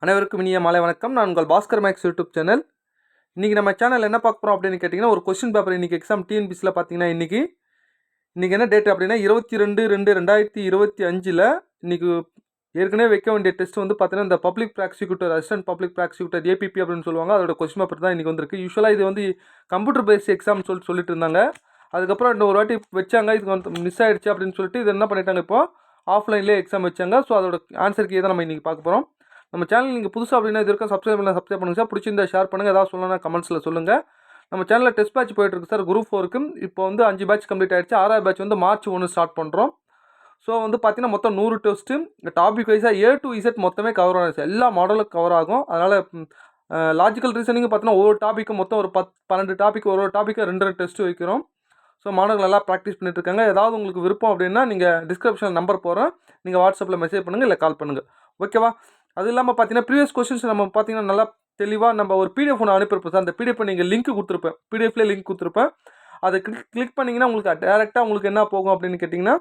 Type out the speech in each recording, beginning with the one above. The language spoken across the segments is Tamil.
அனைவருக்கும் இனிய மாலை வணக்கம். நான் உங்கள் பாஸ்கர் மேக்ஸ் யூடியூப் சேனல். இன்றைக்கி நம்ம சேனல் என்ன பார்க்க போகிறோம் அப்படின்னு கேட்டிங்கன்னா, ஒரு கொஸ்டின் பேப்பர் இன்றைக்கி எக்ஸாம் டிஎன்பிசியில் பார்த்தீங்கன்னா இன்றைக்கி என்ன டேட் அப்படின்னா 22/2/2025 இன்றைக்கி ஏற்கனவே வைக்க வேண்டிய டெஸ்ட் வந்து பார்த்தீங்கன்னா இந்த public prosecutor assistant public prosecutor ABP அப்படின்னு சொல்லுவாங்க. அதோட கொஸ்டின் பேப்பர் தான் இன்றைக்கி வந்திருக்கு. யூஸ்வலாக இது வந்து கம்ப்யூட்டர் பேஸ்ட் எக்ஸாம் சொல்லிட்டு இருந்தாங்க. அதுக்கப்புறம் இன்னும் ஒரு வாட்டி வச்சாங்க, இதுக்கு வந்து மிஸ் ஆகிடுச்சு அப்படின்னு சொல்லிட்டு இது என்ன பண்ணிட்டாங்க, இப்போ ஆஃப்லைன்லேயே எக்ஸாம் வச்சாங்க. ஸோ அதோட ஆன்சர் கீ தான் நம்ம இன்றைக்கி பார்க்க போகிறோம். நம்ம சேனல் நீங்கள் புதுசாக அப்படின்னா இது வரைக்கும் சப்ஸ்கிரைப் பண்ணுங்கள் சார். பிடிச்சிருந்தா ஷேர் பண்ணுங்கள். ஏதாவது சொல்லணும்னா கமெண்ட்ஸில் சொல்லுங்கள். நம்ம சேனலில் டெஸ்ட் பேட்ச் போயிட்டுருக்கு சார். குரூப் 4க்கு இப்போ வந்து 5 பேட்ச் கம்ப்ளீட் ஆகிடுச்சு. 6வது பேட்ச் வந்து March 1 ஸ்டார்ட் பண்ணுறோம். ஸோ வந்து பார்த்தீங்கன்னா மொத்தம் 100 டெஸ்ட்டு. டாபிக் வைஸாக A to Z மொத்தமே கவர் ஆகிடுச்சு. எல்லா மாடலும் கவர் ஆகும். அதனால் லாஜிக்கல் ரீசனிங் பார்த்தீங்கன்னா ஒவ்வொரு டாப்பிக்கும் மொத்தம் ஒரு 12 டாபிக், ஒரு டாப்பிக்கு 2 டெஸ்ட்டு வைக்கிறோம். ஸோ மாணவர்கள் எல்லாம் ப்ராக்டிஸ் பண்ணிட்டு இருக்காங்க. ஏதாவது உங்களுக்கு விருப்பம் அப்படின்னா நீங்கள் டிஸ்கிரிப்ஷனில் நம்பர் போகிறேன், நீங்கள் வாட்ஸ்அப்பில் மெசேஜ் பண்ணுங்கள், இல்லை கால் பண்ணுங்கள். ஓகேவா? அது இல்லாமல் பார்த்தீங்கன்னா ப்ரீவியஸ் கொஸ்டின்ஸ் நம்ம பார்த்தீங்கன்னா நல்லா தெளிவாக நம்ம ஒரு பிடிஎஃப் ஒன்று அனுப்பியிருப்போம் சார். அந்த பிடிஎஃப் நீங்கள் லிங்க் கொடுத்துருப்பேன், பிடிஎஃப்லேயே லிங்க் கொடுத்துருப்பேன். அதை கிளிக் பண்ணிங்கன்னா உங்களுக்கு டேரெக்டாக உங்களுக்கு என்ன போகும் அப்படின்னு கேட்டிங்கன்னா,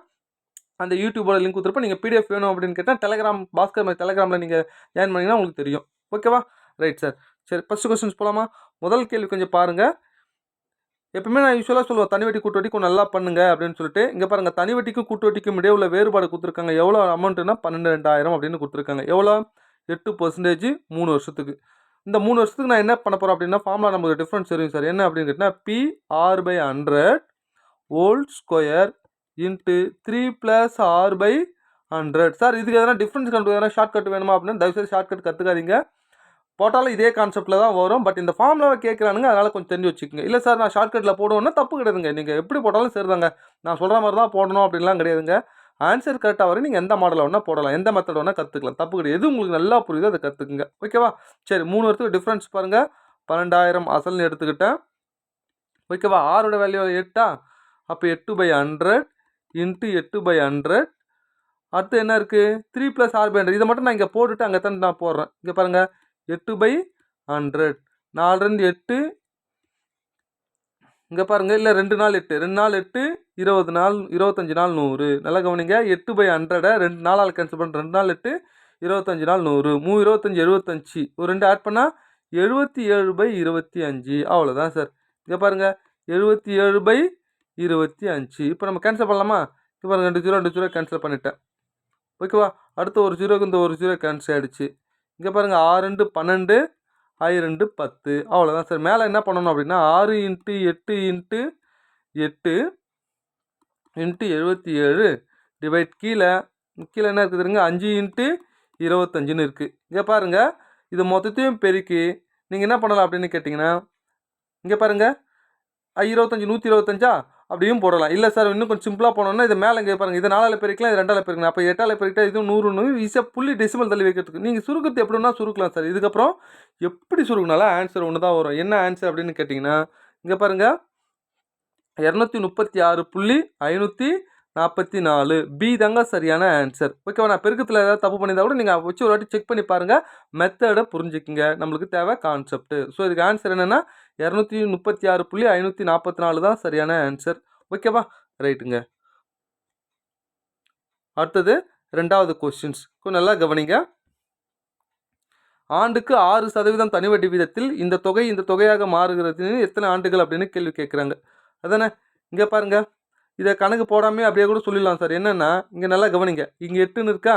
அந்த யூடியூபோட லிங்க் கொடுத்துருப்பேன். நீங்கள் பிடிஎஃப் வேணும் அப்படின்னு கேட்டால் டெலகிராம் பாஸ்கர் டெலகிராமில் நீங்கள் ஜாயின் பண்ணிங்கன்னா உங்களுக்கு தெரியும். ஓகேவா? Right sir. சரி, ஃபஸ்ட்டு கொஸ்டின்ஸ் போகலாமா? முதல் கேள்வி கொஞ்சம் பாருங்கள். எப்பவுமே நான் யூஸ்வலாக சொல்லுவேன், தனி வட்டி கூட்டு வட்டி கொஞ்சம் நல்லா பண்ணுங்க அப்படின்னு சொல்லிட்டு. இங்கே பாருங்கள், தனி வட்டிக்கும் கூட்டு வட்டிக்கும் இடையே உள்ள வேறுபாடு கொடுத்துருக்காங்க. எவ்வளோ அமௌண்ட்டுனா 12,200 அப்படின்னு கொடுத்துருக்காங்க. எவ்வளோ? 8% 3 வருஷத்துக்கு. இந்த 3 வருஷத்துக்கு நான் என்ன பண்ண போகிறேன் அப்படின்னா, ஃபார்முலா நமக்கு டிஃப்ரென்ஸ் தெரியும் சார். என்ன அப்படின்னு கேட்டிங்கன்னா, PR/100 whole square into 3 + R/100. Sir இதுக்கு எதனா டிஃப்ரென்ஸ் கண்டு எதனா ஷார்ட் கட் வேணுமா அப்படின்னா தயவுசெய்து ஷார்ட் கட் கற்றுக்காதீங்க. போட்டாலும் இதே கான்செப்ட்டில் தான் வரும். பட் இந்த ஃபார்முலாவை கேட்குறானுங்க, அதனால் கொஞ்சம் தெரிஞ்சு வச்சுக்கோங்க. இல்லை சார் நான் ஷார்ட்கட்டில் போடுவேன்னா தப்பு கிடையாதுங்க. நீங்கள் எப்படி போட்டாலும் சரிதாங்க. நான் சொல்கிற மாதிரி தான் போடணும் அப்படின்லாம் கிடையாதுங்க. ஆன்சர் கரெக்டாக வரும். நீங்கள் எந்த மாடலில் வேணால் போடலாம், எந்த மெத்தட் வேணால் கற்றுக்கலாம், தப்பு கிடையாது. எது உங்களுக்கு நல்லா புரியுதோ அதை கற்றுக்குங்க. ஓகேவா? சரி, 3 வருஷத்துக்கு டிஃப்ரென்ஸ் பாருங்கள். 12,000 அசல்னு எடுத்துக்கிட்டேன். ஓகேவா? ஆரோட வேல்யூ 8ஆ? அப்போ 8/100 இன்ட்டு 8/100. அடுத்து என்ன இருக்குது? 3 + R/100. இதை மட்டும் நான் இங்கே போட்டுட்டு அங்கே தான் நான் போடுறேன். இங்கே பாருங்கள், 8/100. 4 2 8. இங்கே பாருங்கள், இல்லை 2 நாள் 8, 2 நாள் 8, 20 நாள், 25 நாள் 100. நல்லா கவனிங்க. 8/100 2 நாளால் கேன்சல் பண்ணுறேன். 2 நாள் 8, 25 நாள் 100. 3 25 75. ஒரு 2 ஆட் பண்ணால் 77/25. அவ்வளோதான் சார். இங்கே பாருங்கள், 77/25. இப்போ நம்ம கேன்சல் பண்ணலாமா? இப்போ பாருங்கள், 2 0 கேன்சல் பண்ணிட்டேன். ஓகேவா? அடுத்து ஒரு 0க்கு இந்த ஒரு 0 கேன்சல் ஆகிடுச்சு. இங்கே பாருங்கள், 6 2 12, I 2 10. அவ்வளோதான் சார். மேலே என்ன பண்ணணும் அப்படின்னா 6 × 8 × 8 × 77 டிவைட் கீழே என்ன இருக்குது தெரியுங்க, 5 × 25ன்னு இருக்குது. இங்கே பாருங்கள், இது மொத்தத்தையும் பெருக்கி நீங்கள் என்ன பண்ணலாம் அப்படின்னு கேட்டிங்கன்னா, இங்கே பாருங்கள், 25 125 அப்படியும் போடலாம். இல்லை சார் இன்னும் கொஞ்சம் சிம்பிளாக போனோம்னா இது மேலே இங்கே பாருங்கள், இது 4ஆல் பெருக்கலாம், இது 2ஆல் பெருக்கலாம். அப்போ 8ஆல் பெருக்கிட்டா இது 100 ஈஸியாக புள்ளி டெசிமல் தள்ளி வைக்கிறதுக்கு நீங்கள் சுருக்கத்தை எப்படின்னா சுருக்கலாம் சார். இதுக்கப்புறம் எப்படி சுருக்கினாலும் ஆன்சர் ஒன்று தான் வரும். என்ன ஆன்சர் அப்படின்னு கேட்டிங்கன்னா, இங்கே பாருங்கள், 236.544 பி தாங்க சரியான ஆன்சர். ஓகேவா? நான் பெருக்கத்தில் ஏதாவது தப்பு பண்ணியிருந்தா கூட நீங்கள் வச்சு ஒரு வாட்டி செக் பண்ணி பாருங்கள். மெத்தடை புரிஞ்சுக்குங்க. நம்மளுக்கு தேவை கான்செப்ட். ஸோ இதுக்கு ஆன்சர் என்னென்னா 236.544 தான் சரியான ஆன்சர். ஓகேவா? ரைட்டுங்க. அடுத்தது 2வது கொஸ்டின்ஸ் கொஞ்சம் நல்லா கவனிங்க. ஆண்டுக்கு 6% தனி வட்டி வீதத்தில் இந்த தொகையாக மாறுகிறது எத்தனை ஆண்டுகள் அப்படின்னு கேள்வி கேட்குறாங்க. அதானே? இங்கே பாருங்கள், இதை கணக்கு போடாமல் அப்படியே கூட சொல்லிடலாம் சார். என்னென்னா இங்கே நல்லா கவனிங்க. இங்கே 8ன்னு இருக்கா,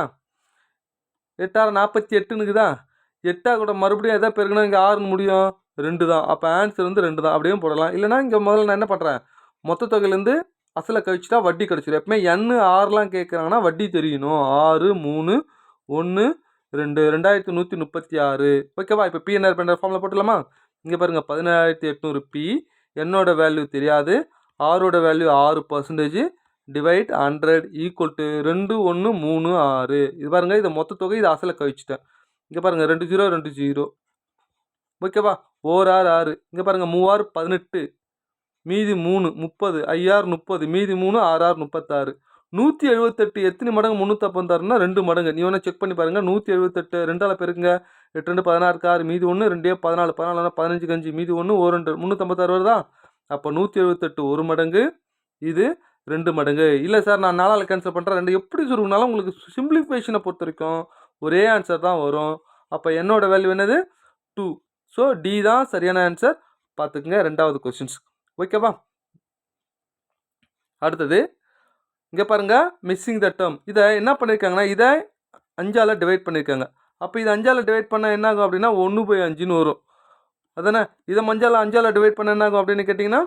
8 6 48ன்னு இருக்குதா, 8 கூட மறுபடியும் எதாவது பெருக்கணும், இங்கே 6 முடியும், 2 தான். அப்போ ஆன்சர் வந்து 2 தான். அப்படியே போடலாம். இல்லைனா இங்கே முதல்ல நான் என்ன பண்ணுறேன், மொத்த தொகையிலேருந்து அசலை கழிச்சுட்டா வட்டி கிடச்சிடும். எப்பவுமே N 6லாம் கேட்குறாங்கன்னா வட்டி தெரியணும். 6 3 1 2 2136. ஓகேவா? இப்போ பிஎன்ஆர் பண்ணுற ஃபார்மில் போட்டுடலாமா? இங்கே பாருங்கள், 17,800 பி. என்னோட வேல்யூ தெரியாது. ஆரோட வேல்யூ 6% டிவைட் 100 ஈக்குவல் டு 2136. இது பாருங்கள், இது மொத்த தொகை, இது அசலை கழிச்சிட்டேன். இங்கே பாருங்கள், 2 0 2 0. ஓகேவா? 1 6 6. இங்கே பாருங்கள், 3 6 18, மீதி 3 30, 5 6 30, மீதி 3 6 6 36. 178 எத்தனை மடங்கு 356னா 2 மடங்கு. நீ வேணால் செக் பண்ணி பாருங்கள். 178 2ஆல் பெருக்குங்க. 8 2 16 6, மீதி 1 2 14 14 15 5, மீதி 1 1 2 356 வருதா? அப்போ 178 1 மடங்கு, இது 2 மடங்கு. இல்லை சார் நான் 4ஆல் கேன்சல் பண்ணுறேன், 2 எப்படி சுருங்கினாலும் உங்களுக்கு சிம்பிளிஃபிகேஷனை பொறுத்த வரைக்கும் ஒரே ஆன்சர் தான் வரும். அப்போ என்னோட வேல்யூ என்னது 2. ஸோ டி தான் சரியான ஆன்சர். பார்த்துக்குங்க ரெண்டாவது கொஸ்டின்ஸ். ஓகேவா? அடுத்தது இங்கே பாருங்க, மிஸ்ஸிங் த டேர்ம். இதை என்ன பண்ணியிருக்காங்கன்னா, இதை 5ஆல் டிவைட் பண்ணியிருக்காங்க. அப்போ இது 5ஆல் டிவைட் பண்ணால் என்ன ஆகும் அப்படின்னா 1/5ன்னு வரும். அதானே? இதை 5ஆல் டிவைட் பண்ண என்ன ஆகும் அப்படின்னு கேட்டிங்கன்னா,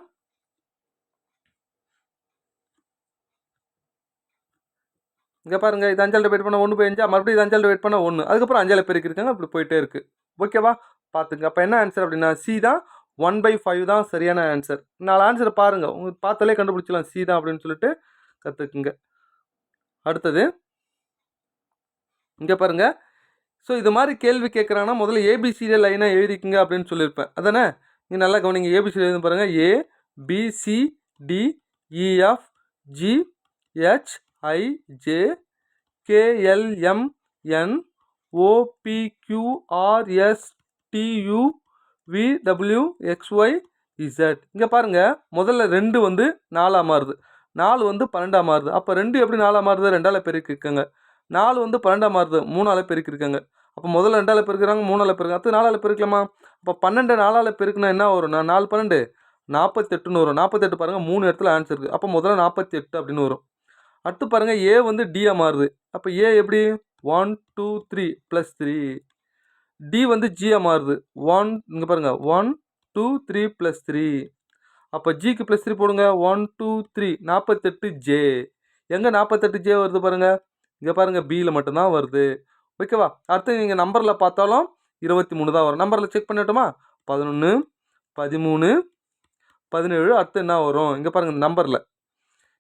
இங்கே பாருங்கள், இது 5ஆல் டிவைட் பண்ண 1/5, மறுபடியும் இது 5ஆல் டிவைட் பண்ண 1, அதுக்கப்புறம் 5ஆல் பெருக்கிருக்காங்க, அப்படி போயிட்டே இருக்குது. ஓகேவா? பார்த்துங்க. அப்போ என்ன ஆன்சர் அப்படின்னா சி தான், 1/5 தான் சரியான ஆன்சர். 4 ஆன்சரை பாருங்கள், உங்களுக்கு பார்த்தாலே கண்டுபிடிச்சலாம் சி தான் அப்படின்னு சொல்லிட்டு கற்றுக்குங்க. அடுத்தது இங்கே பாருங்கள். ஸோ இது மாதிரி கேள்வி கேட்குறாங்கன்னா முதல்ல ஏபிசிடி லைனாக எழுதிக்குங்க அப்படின்னு சொல்லியிருப்பேன். அதானே? இங்கே நல்லா கவனிங்க. ஏபிசிடி எழுதி பாருங்கள். A B C D E F G H I J K L M N O P Q R S T U V W X Y Z. இங்கே பாருங்கள், முதல்ல 2 வந்து 4ஆக மாறுது, 4 வந்து 12ஆக மாறுது. அப்போ 2 எப்படி 4ஆக மாறுது? 2ஆல் பெருக்கிருக்காங்க. 4 வந்து 12ஆக மாறுது, 3ஆல் பெருக்கிருக்காங்க. அப்போ முதல்ல 2ஆல் பெருக்கிறாங்க, 3ஆல் பெருக்காங்க, அடுத்து 4ஆல் பெருக்கலாமா? அப்போ 12 4ஆல் பெருக்குனா என்ன வரும்னா 4 12 48ன்னு வரும். 48 பாருங்கள், 3 இடத்துல ஆன்சர் இருக்குது. அப்போ முதல்ல 48 அப்படின்னு வரும். அடுத்து பாருங்கள், ஏ வந்து டியாக மாறுது. அப்போ ஏ எப்படி 1 2 3 +3. டி வந்து ஜியாக மாறுது. இங்கே பாருங்கள் 1 2 3 +3. அப்போ ஜிக்கு +3 போடுங்க. 1 2 3 48 ஜே. எங்கே 48 ஜே வருது பாருங்கள், இங்கே பாருங்கள் பியில் மட்டும்தான் வருது. ஓகேவா? அடுத்து நீங்கள் நம்பரில் பார்த்தாலும் 23 தான் வரும். நம்பரில் செக் பண்ணிட்டோமா? 11 13 17. அடுத்து என்ன வரும்? இங்கே பாருங்கள் நம்பரில்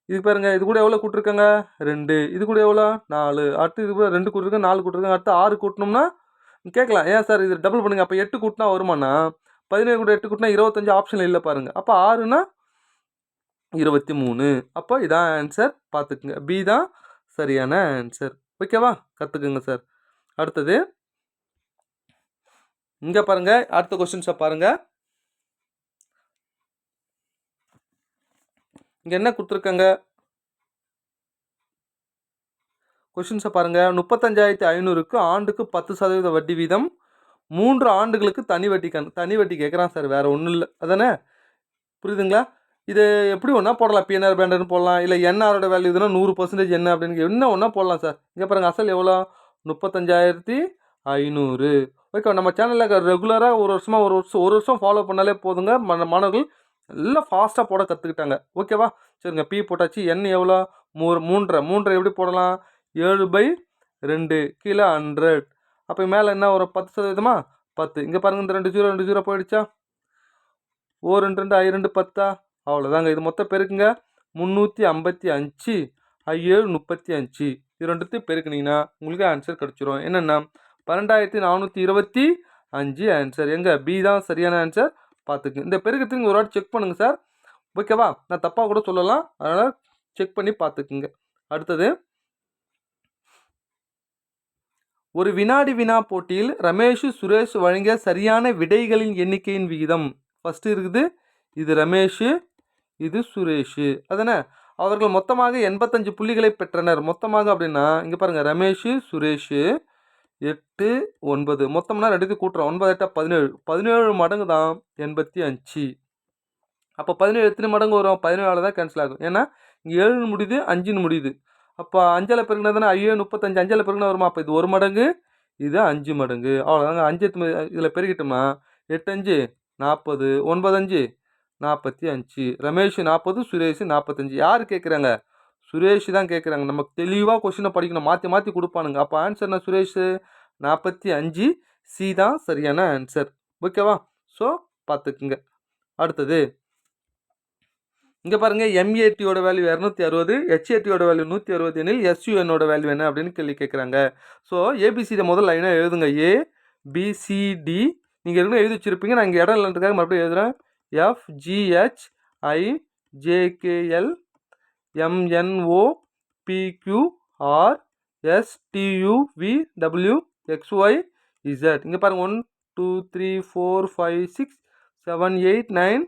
இது பாருங்கள், இது கூட எவ்வளோ கூட்டிருக்காங்க? 2. இது கூட எவ்வளோ? 4. அடுத்து இது கூட 2 கூட்டிருக்காங்க, 4 கூட்டிருக்காங்க. அடுத்து 6 கூட்டணும்னா கேட்கலாம், ஏன் சார் இது டபுள் பண்ணுங்க, அப்போ 8 கூட்டினா வருமானா? 17 கூட 8 கூட்டினா 25 ஆப்ஷன் இல்லை பாருங்கள். அப்போ 6னா 23. அப்போ இதான் ஆன்சர். பார்த்துக்குங்க, பி தான் சரியான ஆன்சர். ஓகேவா? கற்றுக்குங்க சார். அடுத்தது இங்கே பாருங்கள், அடுத்த கொஸ்டின்ஸை பாருங்கள். இங்கே என்ன கொடுத்துருக்காங்க? கொஷின்ஸை பாருங்கள். 35,500க்கு ஆண்டுக்கு 10% வட்டி வீதம், 3 ஆண்டுகளுக்கு தனி வட்டி கேட்குறான் சார், வேறு ஒன்றும் இல்லை. அதானே? புரியுதுங்களா? இது எப்படி ஒன்றா போடலாம், பிஎன்ஆர் பேண்டர்னு போடலாம், இல்லை என்ஆரோட வேல்யூ இதுனா 100% என்ன அப்படின்னு என்ன ஒன்றா போடலாம் சார். இங்கே பாருங்கள், அசல் எவ்வளோ? 35,500. ஓகே, நம்ம சேனலில் ரெகுலராக ஒரு வருஷம் ஃபாலோ பண்ணாலே போதுங்க. மாணவர்கள் எல்லாம் ஃபாஸ்ட்டாக போட கற்றுக்கிட்டாங்க. ஓகேவா? சரிங்க, பி போட்டாச்சு. என் எவ்வளோ? 3.5 எப்படி போடலாம்? 7/2 கீழே 100. அப்போ மேலே என்ன ஒரு 10%? 10. இங்கே பாருங்கள், இந்த 2 0 போயிடுச்சா? 2 2 I 2 10. அவ்வளோதாங்க. இது மொத்தம் பெருக்குங்க. 355 I 7 35. இது ரெண்டுத்தையும் பெருக்குனீங்கன்னா உங்களுக்கு ஆன்சர் கிடச்சிரும். என்னென்னா 12,425 ஆன்சர். எங்கே? பி தான் சரியான ஆன்சர். பார்த்துக்குங்க. இந்த பெருக்கத்துக்கு ஒரு வாட்டி செக் பண்ணுங்கள் சார். ஓகேவா? நான் தப்பாக கூட சொல்லலாம், அதனால் செக் பண்ணி பார்த்துக்குங்க. அடுத்தது, ஒரு வினாடி வினா போட்டியில் ரமேஷ் சுரேஷ் வழங்கிய சரியான விடைகளின் எண்ணிக்கையின் விகிதம். ஃபஸ்ட்டு இருக்குது, இது ரமேஷ், இது சுரேஷ். அதானே? அவர்கள் மொத்தமாக 85 புள்ளிகளை பெற்றனர். மொத்தமாக அப்படின்னா இங்கே பாருங்கள், ரமேஷ் சுரேஷ் 8 9 மொத்தம்னா 2 கூட்டுறோம். 9 8 17. 17 மடங்கு தான் 85. அப்போ 17 எத்தனை மடங்கு வரும்? 17 தான் கேன்சல் ஆகும். ஏன்னா இங்கே 7 முடியுது, 5 முடியுது. அப்போ 5ஆல் பெருக்கினா தானே 5 35. 5ஆல் பெருக்கினா வருமா? அப்போ இது 1 மடங்கு, இது 5 மடங்கு. அவ்வளோதாங்க. 5 இதில் பெருக்கிட்டோம்னா 8 5 40, 9 5 45. ரமேஷ் 40, சுரேஷ் 45. யார் கேட்குறாங்க? சுரேஷ் தான் கேட்குறாங்க. நமக்கு தெளிவாக கொஸ்டினை படிக்கணும், மாற்றி மாற்றி கொடுப்பானுங்க. அப்போ ஆன்சர் என்ன? சுரேஷ் 45. சி தான் சரியான ஆன்சர். ஓகேவா? ஸோ பார்த்துக்குங்க. அடுத்தது இங்கே பாருங்கள், எம்ஏடியோட வேல்யூ 260, ஹெச்ஏடியோட வேல்யூ 160 எனில் எஸ்யூஎனோட வேல்யூ என்ன அப்படின்னு கேள்வி கேட்குறாங்க. ஸோ ஏபிசிடி முதல் லைனாக எழுதுங்க. ஏ பிசிடி நீங்கள் எதுவும் எழுதி வச்சுருப்பீங்க. நான் இங்கே இடம் இல்லைன்றதுக்காக மறுபடியும் எழுதுகிறேன். FGHI JKL MNO PQR STUV WXY Z. இங்கே பாருங்கள், 1 2 3 4 5 6 7 8 9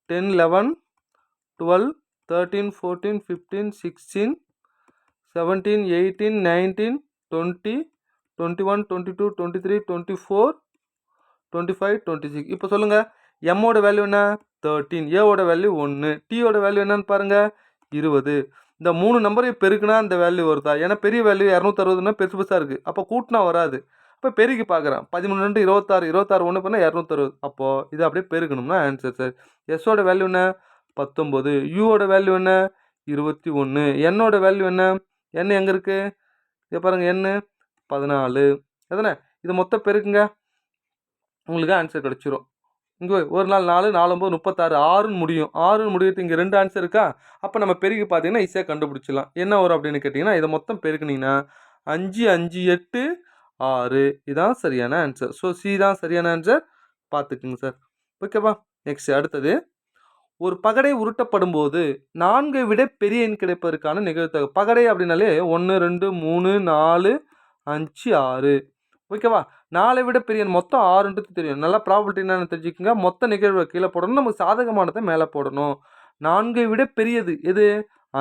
10 11 12 13 14 15 16 17 18 19 20 21, 22, 23, 24, 25, 26. இப்போ சொல்லுங்கள், எம்மோட வேல்யூ என்ன 13, ஏவோட வேல்யூ 1, டீயோட வேல்யூ என்னன்னு பாருங்கள் 20. இந்த 3 நம்பரையும் பெருக்குனா இந்த வேல்யூ வருதா? ஏன்னா பெரிய வேல்யூ 260னா பெருசு பெருசாக இருக்குது, அப்போ கூட்டினா வராது. அப்போ பெருக்கி பார்க்குறேன், 13 2 26, 26 1 பண்ணால் 260. அப்போது இது அப்படியே பெருக்கணும்னா ஆன்சர் சார். எஸ்ஸோட வேல்யூ என்ன 19, யூவோட வேல்யூ என்ன 21, என்னோட வேல்யூ என்ன, என்ன எங்கே இருக்குது இங்கே பாருங்கள், என்ன 14. எதனா இது மொத்தம் பெருக்குங்க, உங்களுக்கு ஆன்சர் கிடச்சிரும். இங்கே ஒரு நாள் 4 4 9 36, 6ன்னு முடியும். 6ன்னு முடியறது இங்கே 2 ஆன்சர் இருக்கா? அப்போ நம்ம பெருக்கி பார்த்தீங்கன்னா ஈஸியாக கண்டுபிடிச்சிடலாம். என்ன வரும் அப்படின்னு கேட்டிங்கன்னா, இதை மொத்தம் பெருக்குனீங்கன்னா 5 5 8 6, இதான் சரியான ஆன்சர். ஸோ சி தான் சரியான ஆன்சர், பார்த்துக்குங்க சார். ஓகேவா? நெக்ஸ்ட் அடுத்தது, ஒரு பகடை உருட்டப்படும் போது 4 விட பெரிய எண் கிடைப்பதற்கான நிகழ்தகவு. பகடை அப்படின்னாலே 1 2 3 4 5 6. ஓகேவா? 4 விட பெரிய எண் மொத்தம் 6ன்றது தெரியும். நல்லா ப்ராபபிலிட்டி என்னன்னு தெரிஞ்சுக்கோங்க. மொத்த நிகழ்வை கீழே போடணும், நமக்கு சாதகமானதை மேலே போடணும். 4 விட பெரியது எது?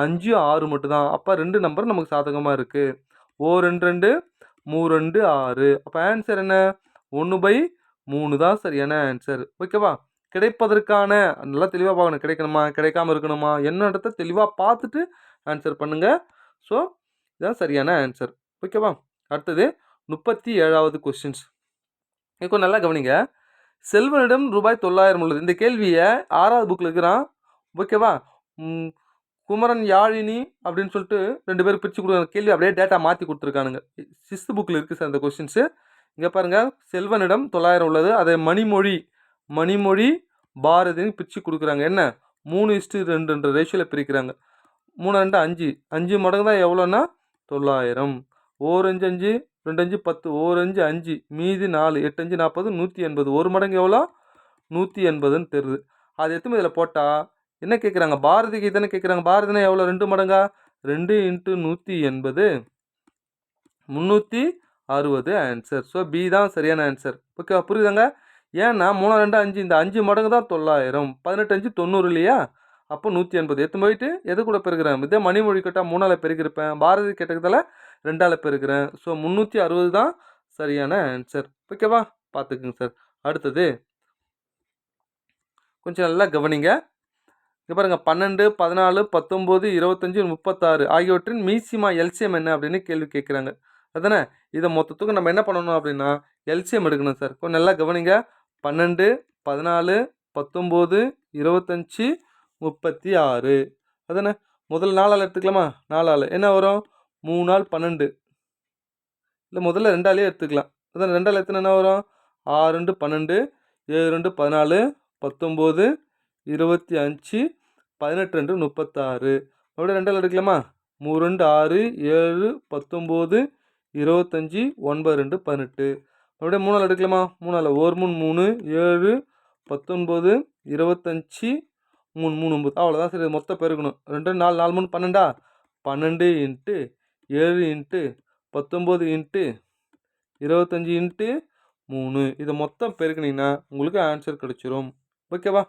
5 6 மட்டும்தான். அப்போ 2 நம்பர் நமக்கு சாதகமாக இருக்குது. ஓ 2 2 3 2 6. அப்போ ஆன்சர் என்ன 1/3 தான் சரியான ஆன்சர். ஓகேவா? கிடைப்பதற்கான நல்லா தெளிவாக பார்க்கணும், கிடைக்கணுமா கிடைக்காம இருக்கணுமா என்னன்றத தெளிவாக பார்த்துட்டு ஆன்சர் பண்ணுங்கள். ஸோ இதுதான் சரியான ஆன்சர். ஓகேவா? அடுத்தது 37வது கொஸ்டின்ஸ். இப்போ நல்லா கவனிங்க. செல்வனிடம் ரூபாய் 900 உள்ளது. இந்த கேள்வியை 6வது புக்கில் இருக்கிறான். ஓகேவா? குமரன் யாழினி அப்படின்னு சொல்லிட்டு 2 பேர் பிரித்து கொடுக்குற கேள்வி அப்படியே டேட்டா மாற்றி கொடுத்துருக்கானுங்க. 6th புக்கில் இருக்குது சார் அந்த கொஸ்டின்ஸு. இங்கே பாருங்கள், செல்வனிடம் 900 உள்ளது. அதை மணிமொழி பாரதின்னு பிரித்து கொடுக்குறாங்க. என்ன 3:2 ரேஷியோவில் பிரிக்கிறாங்க. 3 2 5, 5 மடங்கு தான் எவ்வளோன்னா 900. 1 5 5 2 5 10, 1 5 5, மீதி 4 8 5 40, 180. 1 மடங்கு எவ்வளோ 180ன்னு தெரியுது. அது எத்தனை இதில் போட்டால் என்ன கேட்குறாங்க, பாரதிக்கு தானே கேட்குறாங்க. பாரதினா எவ்வளோ 2 மடங்கா 2 × 180 360 ஆன்சர். ஸோ பி தான் சரியான ஆன்சர். ஓகே புரியுதாங்க? ஏன்னா 3 2 5, இந்த 5 மடங்கு தான் 900, 18 5 90 இல்லையா? அப்போ 180 எடுத்து போயிட்டு எது கூட பெருக்கிறேன், இதே மணிமொழி கேட்டால் 3ஆல் பெருக்கிருப்பேன், பாரதி கேட்டதால் 2ஆல் பெருக்கிறேன். ஸோ 360 தான் சரியான ஆன்சர். ஓகேவா? பார்த்துக்குங்க சார். அடுத்தது கொஞ்சம் நல்லா கவனிங்க. இங்கே பாருங்கள், 12 14 19 25 36 ஆகியவற்றின் மீசிமா எல்சிஎம் என்ன அப்படின்னு கேள்வி கேட்குறாங்க. அதானே? இதை மொத்தத்துக்கு நம்ம என்ன பண்ணணும் அப்படின்னா எல்சிஎம் எடுக்கணும் சார். கொஞ்சம் நல்லா கவனிங்க. 12 14 19 25 36 அதானே? முதல்ல 4ஆல் எடுத்துக்கலாமா? 4ஆல் என்ன வரும் 3 ஆல் 12, இல்லை முதல்ல 2ஆலே எடுத்துக்கலாம். அதான் 2ஆல் எத்தனை என்ன வரும் 6 2 12, 7 2 14, 19 25, 18 2 36. அப்படியே 2ஆல் எடுக்கலாமா? 3 2 6 7 19 25 9 2 18. அப்படியே 3ஆல் எடுக்கலாமா? 3ஆல் 1 3 3 7 19 25 3 3 9. அவ்வளோதான் சரி. மொத்தம் பெருக்கணும். 2 4 4 3 12, 12 × 7 × 19 × 25 × 3. இதை மொத்தம் பெருக்குனீங்கன்னா உங்களுக்கு ஆன்சர் கிடைச்சிரும். ஓகேவா?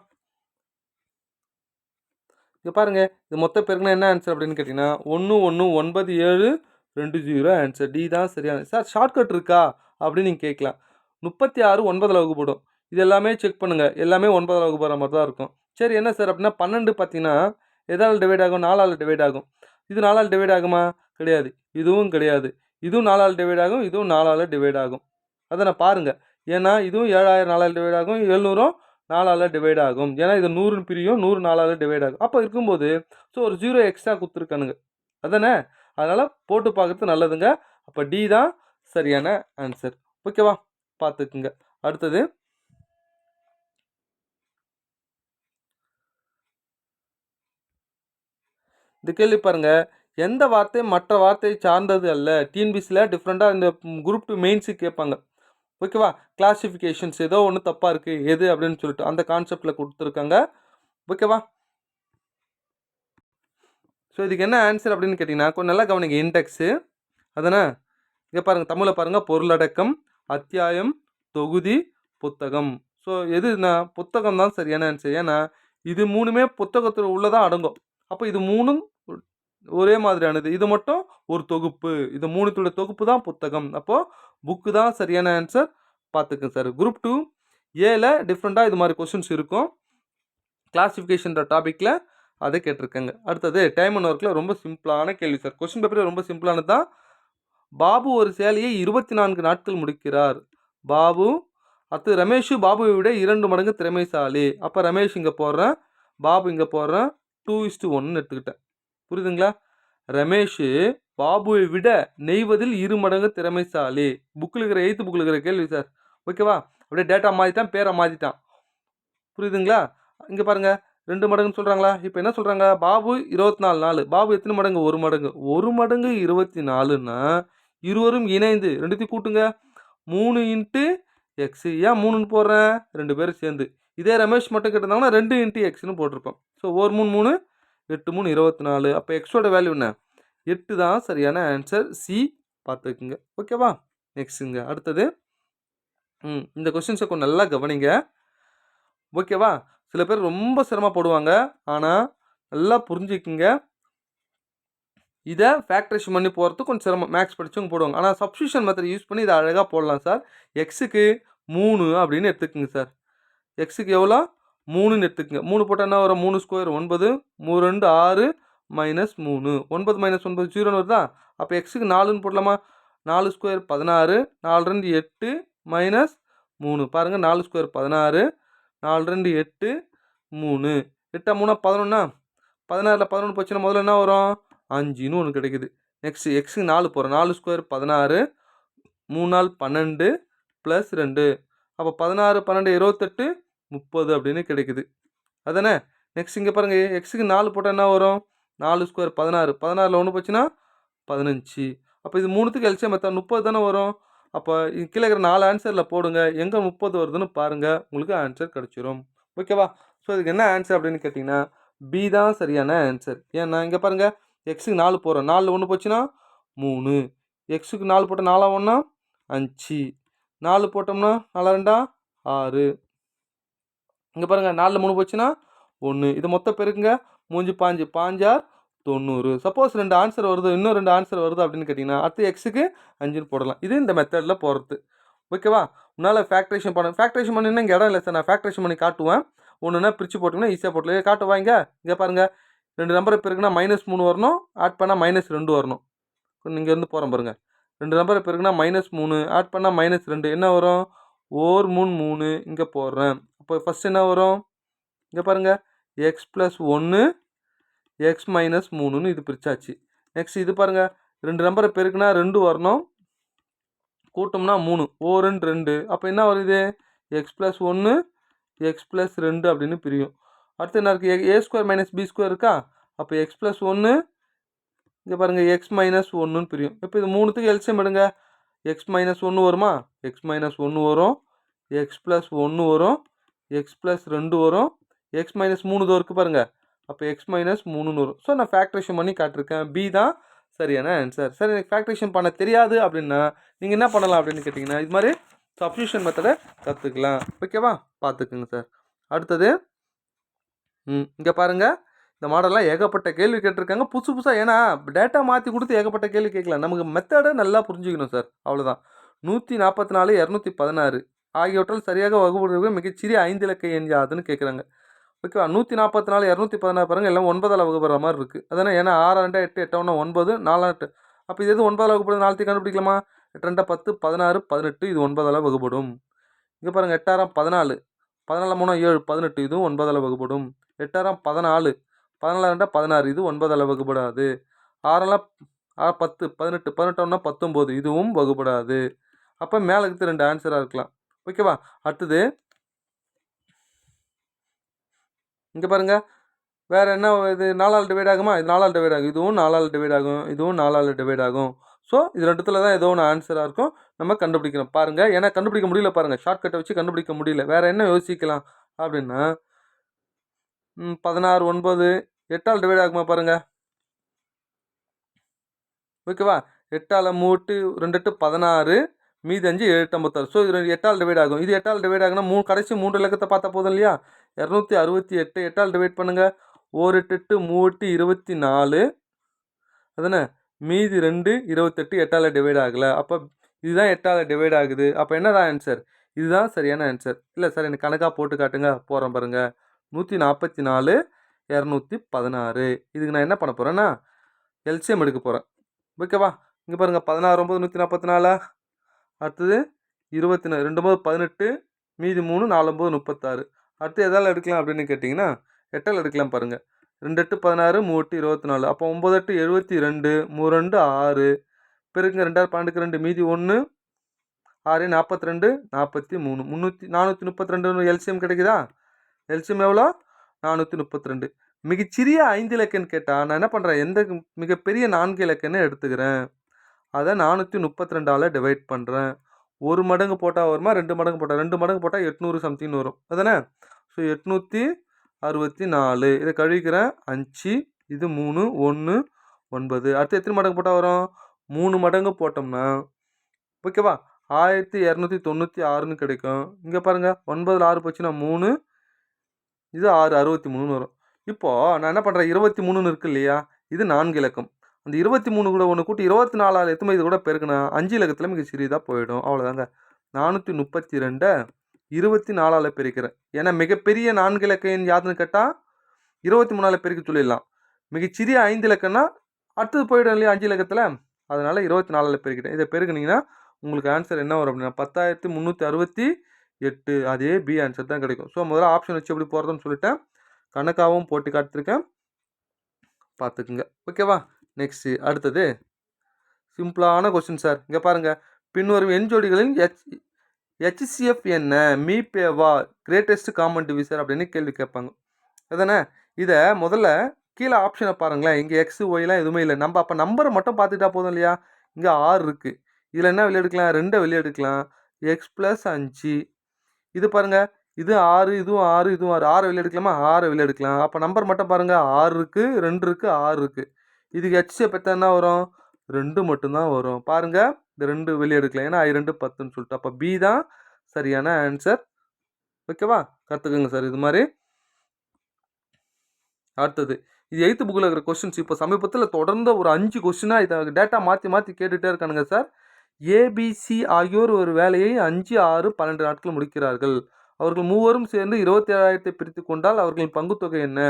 இங்கே பாருங்கள், இது மொத்தம் பெருக்குனா என்ன ஆன்சர் அப்படின்னு கேட்டிங்கன்னா 1 1 9 7 2 0 ஆன்சர். டி தான் சரியான. சார் ஷார்ட்கட் இருக்கா அப்படின்னு நீங்கள் கேட்கலாம். 36 9ஆல் வகுப்படும். இது எல்லாமே செக் பண்ணுங்கள், எல்லாமே 9ஆல் வகுப்படுற மாதிரி தான் இருக்கும். சரி என்ன சார் அப்படின்னா 12 பார்த்தீங்கன்னா எதால் டிவைட் ஆகும்? 4ஆல் டிவைட் ஆகும். இது 4ஆல் டிவைட் ஆகுமா? கிடையாது. இதுவும் கிடையாது. இதுவும் 4ஆல் டிவைட் ஆகும், இதுவும் 4ஆல் டிவைட் ஆகும். அதை நான் பாருங்கள். ஏன்னா இதுவும் 7000 4ஆல் டிவைட் ஆகும், 700 4ஆல் டிவைட் ஆகும். ஏன்னா இது 100 பிரியும், 100 4ஆல் டிவைட் ஆகும். அப்போ இருக்கும்போது ஸோ ஒரு 0 எக்ஸ்ட்ரா கொடுத்துருக்கானுங்க அதானே? அதனால் போட்டு பார்க்குறது நல்லதுங்க. அப்போ டி தான் சரியான ஆன்சர். ஓகேவா? பார்த்துக்குங்க. அடுத்தது இந்த கேள்வி பாருங்கள், எந்த வார்த்தை மற்ற வார்த்தையை சார்ந்தது அல்ல? டிஎன்பிசியில் டிஃப்ரெண்ட்டாக இந்த குரூப் 2 மெயின்ஸுக்கு கேட்பாங்க. ஓகேவா? கிளாசிஃபிகேஷன்ஸ் ஏதோ ஒன்று தப்பாக இருக்குது எது அப்படின்னு சொல்லிட்டு அந்த கான்செப்டில் கொடுத்துருக்காங்க. ஓகேவா? ஸோ இதுக்கு என்ன ஆன்சர் அப்படின்னு கேட்டிங்கன்னா கொஞ்சம் நல்லா கவனிங்க. இண்டெக்ஸு அதானே? இங்கே பாருங்கள், தமிழில் பாருங்கள், பொருளடக்கம், அத்தியாயம், தொகுதி, புத்தகம். ஸோ எதுனா புத்தகம் தான் சரியான ஆன்சர். ஏன்னா இது 3மே புத்தகத்தில் உள்ளதான் அடங்கும். அப்போ இது 3ம் ஒரே மாதிரியானது. இது மட்டும் ஒரு தொகுப்பு. இது 3த்தோட தொகுப்பு தான் புத்தகம். அப்போ புக்கு தான் சரியான ஆன்சர். பார்த்துக்கங்க சார். குரூப் 2 ஏல டிஃப்ரெண்ட்டா இது மாதிரி கொஸ்டின்ஸ் இருக்கும். கிளாசிஃபிகேஷன்ற டாபிக்ல அதை கேட்டிருக்காங்க. அடுத்தது டைம் அண்ட் ஒர்க்கில் ரொம்ப சிம்பிளான கேள்வி சார். கொஸ்டின் பேப்பரே ரொம்ப சிம்பிளானது தான். பாபு ஒரு சேலையை 24 நாட்கள் முடிக்கிறார். பாபு அடுத்து ரமேஷ் பாபுவை விட 2 மடங்கு திறமைசாலி. அப்போ ரமேஷ் இங்கே போடுறேன், பாபு இங்கே போடுறேன், 2:1 எடுத்துக்கிட்டேன். புரியுதுங்களா? ரமேஷ் பாபுவை விட நெய்வதில் 2 மடங்கு திறமைசாலி. புக்கில் இருக்கிற 8th புக்கில் இருக்கிற கேள்வி சார். ஓகேவா? அப்படியே டேட்டா மாற்றிட்டான், பேரை மாற்றிட்டான். புரியுதுங்களா? இங்கே பாருங்கள் 2 மடங்குன்னு சொல்கிறாங்களா? இப்போ என்ன சொல்கிறாங்க? பாபு 24 நாள். பாபு எத்தனை மடங்கு? 1 மடங்கு. 1 மடங்கு 24ன்னா இருவரும் இணைந்து ரெண்டுத்தையும் கூட்டுங்க. 3 இன்ட்டு எக்ஸ். ஏன் 3ன்னு போடுறேன்? 2 பேரும் சேர்ந்து. இதே ரமேஷ் மட்டும் கேட்டிருந்தாங்கன்னா 2 இன்ட்டு எக்ஸ்னு போட்டிருப்போம். ஸோ 1 3 3 8 3 24. அப்போ எக்ஸோட வேல்யூ என்ன? 8 தான் சரியான ஆன்சர். சி பார்த்துக்குங்க. ஓகேவா? நெக்ஸ்ட்டுங்க அடுத்தது இந்த கொஸ்டின்ஸை கொஞ்சம் நல்லா கவனிங்க. ஓகேவா? சில பேர் ரொம்ப சிரமப்படுவாங்க. ஆனால் நல்லா புரிஞ்சுக்குங்க. இதை ஃபேக்டரேஷன் பண்ணி போகிறது கொஞ்சம் சிரமம். மேக்ஸ் படித்தவங்க போடுவாங்க. ஆனால் சப்ஸ்டியூஷன் மெத்தட் யூஸ் பண்ணி இதை அழகாக போடலாம் சார். எக்ஸுக்கு 3 அப்படின்னு எடுத்துக்கோங்க சார். எக்ஸுக்கு எவ்வளோ? 3ன்னு எடுத்துக்கோங்க. 3 போட்டால் என்ன வரும்? 3 ஸ்கொயர் 9, 3 2 6 -3. 9 - 9 0ன்னு வருதா? அப்போ எக்ஸுக்கு 4ன்னு போடலாமா? 4 ஸ்கொயர் 16, 4 2 8 -3. பாருங்கள் 4 ஸ்கொயர் 16, 4 2 8 3. 8 3 11. 16ல் 11 போச்சுன்னா முதல்ல என்ன வரும்? 5ன்னு ஒன்று கிடைக்குது. நெக்ஸ்ட்டு எக்ஸுக்கு 4 போகிறோம். 4 ஸ்கொயர் 16, 3 4 12 +2. அப்போ 16 12 28 30 அப்படின்னு கிடைக்குது. அதானே? நெக்ஸ்ட் இங்கே பாருங்கள் எக்ஸுக்கு 4 போட்டால் என்ன வரும்? 4 ஸ்கொயர் 16, 16ல் 1 போச்சுன்னா 15. அப்போ இது 3த்துக்கு எல்சிஎம் மெத்தட் 30 தானே வரும். அப்போ கீழே இருக்கிற 4 ஆன்சரில் போடுங்க. எங்கே 30 வருதுன்னு பாருங்கள், உங்களுக்கு ஆன்சர் கிடச்சிரும். ஓகேவா? ஸோ இதுக்கு என்ன ஆன்சர் அப்படின்னு கேட்டிங்கன்னா பி தான் சரியான ஆன்சர். ஏன்னா இங்கே பாருங்கள் எக்ஸுக்கு 4 போகிறோம். 4ல் 1 போச்சுன்னா 3. எக்ஸுக்கு 4 போட்டால் 4 1 5. 4 போட்டோம்னா 4 2 6. இங்கே பாருங்கள் 4ல் 3 போச்சுன்னா 1. இது மொத்தம் பெருக்குங்க. 3 5 5 90. சப்போஸ் 2 ஆன்சர் வருது, இன்னும் 2 ஆன்சர் வருது அப்படின்னு கேட்டிங்கன்னா அடுத்து எக்ஸுக்கு 5ன்னு போடலாம். இது இந்த மெத்தடில் போகிறது. ஓகேவா? உன்னால் ஃபேக்டரேஷன் பண்ணினா இங்கே இடம் இல்லை சார். நான் ஃபேக்டரேஷன் பண்ணி காட்டுவேன். ஒன்றுனா பிரித்து போட்டிங்கன்னா ஈஸியாக போட்டல காட்டுவாங்க. இங்கே பாருங்கள் 2 நம்பரை பெருக்குனா -3 வரணும், ஆட் பண்ணால் -2 வரணும். இங்கே இருந்து போகிறோம் பாருங்கள். 2 நம்பரை பெருக்குனா -3, ஆட் பண்ணால் -2 என்ன வரும்? 4 3 3. இங்கே போடுறேன். அப்போ ஃபஸ்ட் என்ன வரும்? இங்கே பாருங்கள் x + 1 x - 3ன்னு இது பிரிச்சாச்சு. நெக்ஸ்ட் இது பாருங்கள் 2 நம்பரை பெருக்குனா 2 வரணும், கூட்டம்னா 3, 4 2. அப்போ என்ன வருது? x + 1 x + 2 அப்படின்னு பிரியும். அடுத்து என்ன இருக்குது? a² - b² இருக்கா? அப்போ x + 1 இங்கே பாருங்கள் x - 1ன்னு பிரியும். இப்போ இது 3த்துக்கு எல்சிஎம் எடுங்க. x - 1 வருமா? x - 1 வரும், x + 1 வரும், x + 2 வரும், x - 3 தோ இருக்குது பாருங்கள். அப்போ x - 3ன்னு வரும். ஸோ நான் ஃபேக்டரேஷன் பண்ணி காட்டிருக்கேன். பி தான் சரியான ஆன்சர். சரி எனக்கு ஃபேக்டரேஷன் பண்ண தெரியாது அப்படின்னா நீங்கள் என்ன பண்ணலாம் அப்படின்னு கேட்டிங்கன்னா இது மாதிரி சப்ஸ்டியூஷன் மெத்தடை கற்றுக்கலாம். ஓகேவா? பார்த்துக்குங்க சார். அடுத்தது இங்கே பாருங்கள் இந்த மாடல்லாம் ஏகப்பட்ட கேள்வி கேட்டிருக்காங்க புதுசு புதுசாக. ஏன்னா டேட்டா மாற்றி கொடுத்து ஏகப்பட்ட கேள்வி கேட்கலாம். நமக்கு மெத்தடை நல்லா புரிஞ்சுக்கணும் சார். அவ்வளோதான். 144 216 ஆகியவற்றால் சரியாக வகுப்படுகிற மிகச்சிறிய 5 இலக்க எண் யாதுன்னு கேட்குறாங்க. ஓகேவா? 144 216 பாருங்கள் எல்லாம் 9ஆல் வகுப்படுற மாதிரி இருக்குது. அதானே? ஏன்னா 6 2 8 8 1 9 4 8. அப்போ இது எது 9ஆல் வகுப்படுது? 4 கண்டுபிடிக்கலாமா? 8 2 10 16 18 இது 9ஆல் வகுப்படும். இங்கே பாருங்கள் 8 6 14 14 3 7 18 இதுவும் 9ஆல் வகுப்படும். 8 6 14 14 2 16 இது 9ஆல் வகுப்படாது. 6 10 18 18 1 19 இதுவும் வகுப்படாது. அப்போ மேலே இருக்கிறது 2 ஆன்சராக இருக்கலாம். ஓகேவா? அடுத்தது இங்கே பாருங்கள் வேறு என்ன இது 4ஆல் டிவைட் ஆகுமா? இது 4ஆல் டிவைட் ஆகும், இதுவும் 4ஆல் டிவைட் ஆகும், இதுவும் 4ஆல் டிவைட் ஆகும். ஸோ இது ரெண்டுத்தில் தான் ஏதோ ஒன்று ஆன்சராக இருக்கும். நம்ம கண்டுபிடிக்கணும் பாருங்கள். ஏன்னா கண்டுபிடிக்க முடியல பாருங்கள். ஷார்ட்கட்டை வச்சு கண்டுபிடிக்க முடியல. வேறு என்ன யோசிக்கலாம் அப்படின்னா 16 9 8ஆல் டிவைட் ஆகுமா பாருங்கள். ஓகேவா? 8ஆல் 3 2 8 16 மீதி 5 7 56. ஸோ இது 8ஆல் டிவைட் ஆகும். இது 8ஆல் டிவைட் ஆகுனா கடைசி 3 இலக்கத்தை பார்த்தா போதும் இல்லையா? 268 8ஆல் டிவைட் பண்ணுங்கள். 1 8 8 3 8 24 அதானே? மீதி 2 28 8ஆல் டிவைட் ஆகலை. அப்போ இதுதான் 8ஆல் டிவைட் ஆகுது. அப்போ என்னதான் ஆன்சர்? இதுதான் சரியான ஆன்சர். இல்லை சார் எனக்கு கணக்காக போட்டு காட்டுங்க. போகிறேன் பாருங்க. 144 216. இதுக்கு நான் என்ன பண்ண போகிறேன்னா எல்சிஎம் எடுக்க போகிறேன். ஓகேவா? இங்கே பாருங்கள் 16 9 144. அடுத்தது 24 2 9 18, மீதி 3 4 9 36. அடுத்து எதால் எடுக்கலாம் அப்படின்னு கேட்டிங்கன்னா 8ஆல் எடுக்கலாம் பாருங்கள். 2 8 16 3 8 24. அப்போ 9 8 72 3 2 6. பெருக்குங்க 2 12க்கு 2 மீதி 1 6 42 43 432 எல்சிஎம் கிடைக்குதா? எல்சிஎம் எவ்வளோ? 432. மிகச்சிறிய 5 இலக்கன்னு கேட்டால் நான் என்ன பண்ணுறேன், எந்த மிகப்பெரிய 4 இலக்கன்னு எடுத்துக்கிறேன். அதை 432ஆல் டிவைட் பண்ணுறேன். 1 மடங்கு போட்டால் வருமா, 2 மடங்கு போட்டால் 2 மடங்கு போட்டால் 800 சம்திங் வரும். அதானே? ஸோ 864. இதை கழிக்கிறேன் 5, இது 3 1 9. அடுத்து எத்தனை மடங்கு போட்டால் வரும்? 3 மடங்கு போட்டோம்னா ஓகேவா 1296ன்னு கிடைக்கும். இங்கே பாருங்கள் 9ல் 6 போச்சுன்னா 3, இது 6 63 வரும். இப்போது நான் என்ன பண்ணுறேன், 23ன்னு இருக்கு இல்லையா, இது 4 இலக்கம். அந்த 23 கூட ஒன்று கூட்டி 24 எத்தனை இது கூட பெருக்குனா 5 இலக்கத்தில் மிக சிறியதாக போயிடும். அவ்வளோதாங்க. 432 24ஆல் பெருக்கிறேன். ஏன்னா மிகப்பெரிய 4 இலக்கம் யாருன்னு கேட்டால் 23ஆல் பெருக்க சொல்லிடலாம். மிகச்சிறிய 5 இலக்கம்னா அடுத்தது போயிடும் இல்லையா 5 இலக்கத்தில். அதனால் 24ஆல் பெருக்கிட்டேன். இதை பெருக்குனிங்கன்னா உங்களுக்கு ஆன்சர் என்ன வரும் அப்படின்னா 10,368. அதே பி ஆன்சர் தான் கிடைக்கும். ஸோ முதல்ல ஆப்ஷன் வச்சு எப்படி போகிறதுன்னு சொல்லிட்டேன். கணக்காகவும் போட்டு காட்டிருக்கேன், பார்த்துக்குங்க. ஓகேவா? நெக்ஸ்ட்டு அடுத்தது சிம்பிளான கொஸ்டின் சார். இங்கே பாருங்கள், பின்வரும் எண் ஜோடிகளின் HCF என்ன, மீபேவா, கிரேட்டஸ்ட் காமன் டிவிசர் அப்படின்னு கேள்வி கேட்பாங்க. அதானே? இதை முதல்ல கீழே ஆப்ஷனை பாருங்களேன். இங்கே எக்ஸு ஒய்லாம் எதுவுமே இல்லை. நம்ம அப்போ நம்பரை மட்டும் பார்த்துட்டா போதும் இல்லையா. இங்கே 6 இருக்குது. இதில் என்ன வெளியே எடுக்கலாம், 2 வெளியே எடுக்கலாம். X plus 5. இது பாருங்கள், இது 6, இதுவும் 6, இதுவும் 6. 6 வெளியே எடுக்கலாமா? 6 வெளியே எடுக்கலாம். அப்போ நம்பர் மட்டும் பாருங்கள், 6 இருக்குது, 2 இருக்குது, 6 இருக்குது. இதுக்கு HCF என்ன வரும்? 2 மட்டும்தான் வரும். பாருங்கள், இந்த 2 வெளியே எடுக்கலாம். ஏன்னா 2 10ன்னு சொல்லிட்டு. அப்போ பி தான் சரியான ஆன்சர். ஓகேவா? கற்றுக்குங்க சார் இது மாதிரி. அடுத்தது இது 8th புக்கில் இருக்கிற கொஸ்டின்ஸ். இப்போ சமீபத்தில் தொடர்ந்து ஒரு 5 கொஸ்டினாக இதை டேட்டா மாற்றி கேட்டுகிட்டே இருக்கானுங்க சார். ஏபிசி ஆகியோர் ஒரு வேலையை 5 6 12 நாட்கள் முடிக்கிறார்கள். அவர்கள் மூவரும் சேர்ந்து 27,000 பிரித்து கொண்டால் அவர்களின் பங்குத்தொகை என்ன?